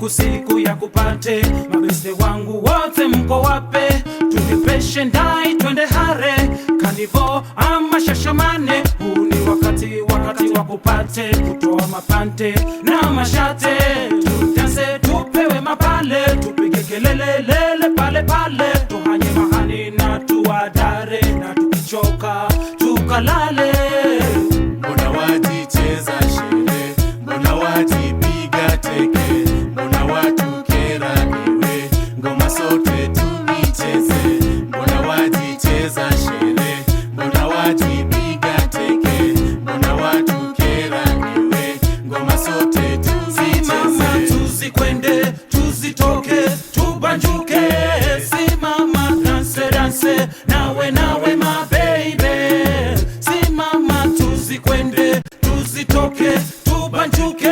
siku ya kupate. Mabeste wangu wote mko wape? Tunipeshe ndai twende hare, Kanivo ama shashamane. Huu ni wakati wa kupate, kutoa mapante na mashate. Tudanse tupewe mapale, tupige kelele lele pale pale. Tuhanye mahani na tuwadare, na tukichoka tukalale. Mbona wajicheza sherehe, mbona wajipiga teke, mbona watukera ewe, ngoma sote tuicheze. Mbona wajicheza sherehe, mbona wajipiga teke, mbona watukera ewe, ngoma sote tuicheze. Tuzikwende, tuzitoke, tubanjuke. Simama dance dance, nawe my baby. Simama tuzikwende, tuzitoke, tubanjuke.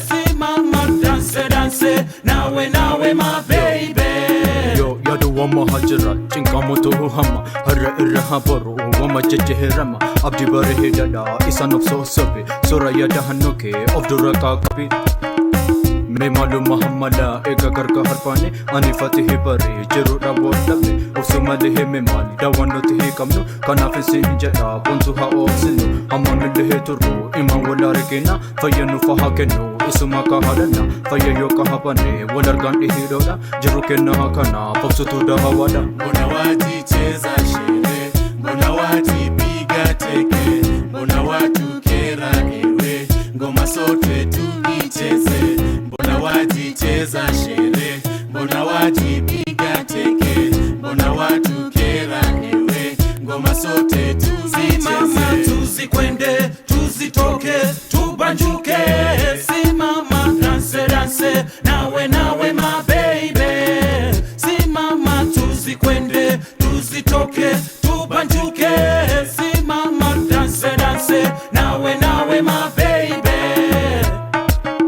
Simama dance dance, nawe my baby. Yo yadu wama hajra chinka moto hama harra irha baro wama jejherama abdi bare hidada isanok so sobe sora yada hanoke abdura ka kapi मैं मालूम मोहम्मदा एक अगर का हर पाने आने फतेह परे जरूरा वो डबे उस्माल है मैं माल डवानो ते कमनो कनाफे से जरा बुंसुहा ओसिनो हम मिल है तो रो इमा वला रकेना फयनु फहा के नो इसमा का हलना फययो का हपने वलर गान हिरोला जरू के ना खाना पक्सु तो दहवाला. Mbona wajicheza sherehe, mbona wajipiga teke, mbona watukera ewe, ngoma sote tuicheze. Mbona wajicheza sherehe, mbona wajipiga teke, mbona watukera ewe, ngoma sote tuicheze. Simama tuzikwende, tuzitoke, tubanjuke. Simama dance dance, nawe my baby. Simama tuzikwende, tuzitoke, tubanjuke. Simama dance dance, nawe my baby.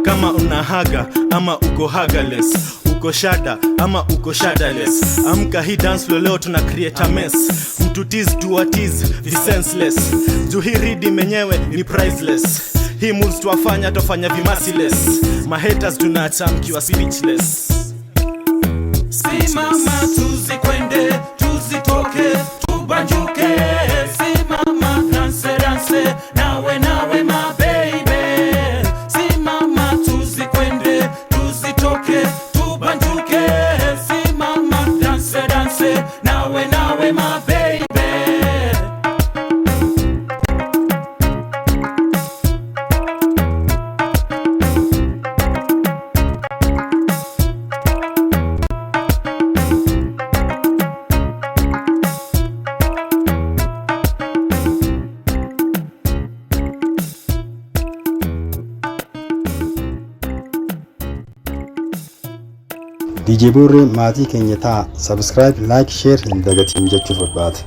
Kama unahaga ama uko hagaless, uko shada ama uko shadaless, amka hii dance floor leo tuna create a mess. Mtu tease to a tease the senseless, juu hii ridi menyewe ni priceless. Hii moves tuwafanya tofanya vimerciless, ma haters tunaacha mkiwa speechless. Simama tuzikwende, tuzitoke, tubanjuke. Simama dance dance, nawe my baby. Simama tuzikwende, tuzitoke, tubanjuke. Simama dance dance, nawe my baby. DJ Burre maatii keenya ta'a subscribe like share hin dagatiin jechuuf barbaada.